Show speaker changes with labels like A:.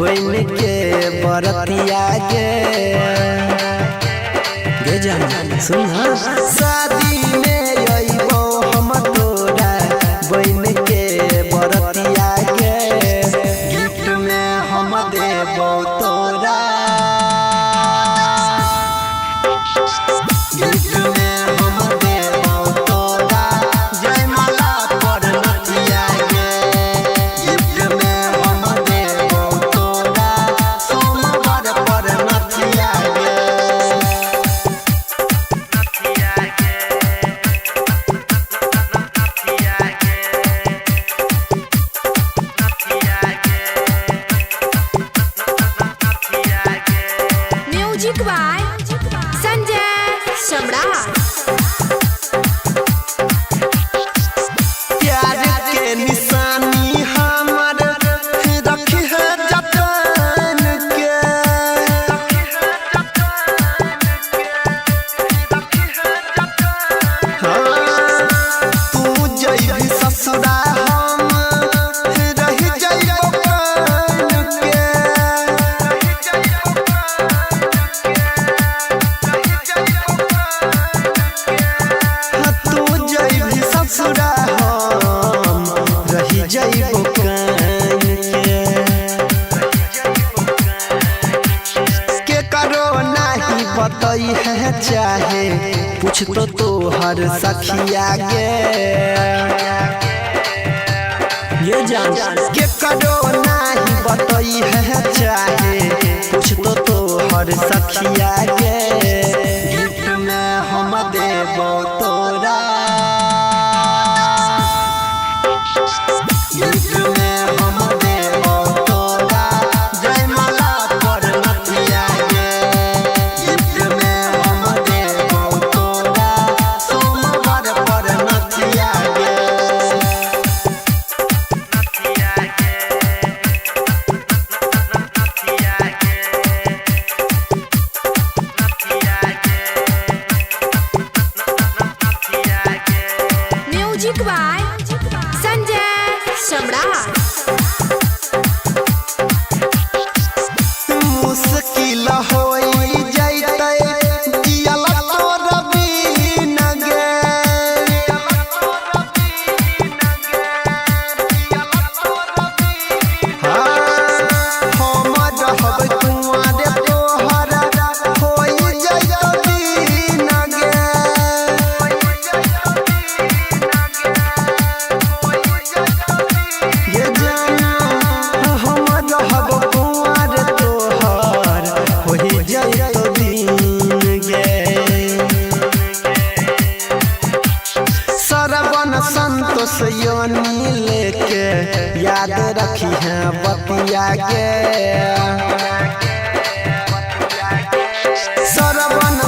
A: बन के बरतिया गे जान सुन शादी में अइबो हम तोरा बन के बरतिया गे गिफ्ट में हम देबो तोरा गिफ्ट में हम देबो तोरा जयमाला पर नथिया गे गिफ्ट में हम देबो तोरा सोमवार पर नथिया गे
B: म्यूजिक बाय संजय सम्राट।
A: प्यार के निशानी हमर रखी है जतन के तू जइबी ससुरा हम रही जइबो कान के तू जइबी ससुरा हम रही जइबो कान के करो नहीं बतई है चाहे पूछ तो हर सखिया गे ये जान के करो नहीं बतई है चाहे पूछ तो हर सखिया गे गिफ्ट में हम देबो तोरा गिफ्ट में हम देबो तोरा जयमाला पर नथिया गे गिफ्ट में हम देबो तोरा सोमवार पर नथिया गे
B: म्यूजिक बाय संजय सम्राट।
A: मुश्किल होई जइतै जियल तोर बिन गे हम रहबै कुंवारे तोहर होई जइतौ दिन गे ये जाना हम रहबो कुंवारे तोहर होई जइतौ दिन गे सरवन संतोष योनी लेके याद रखी है बतिया गे सरवन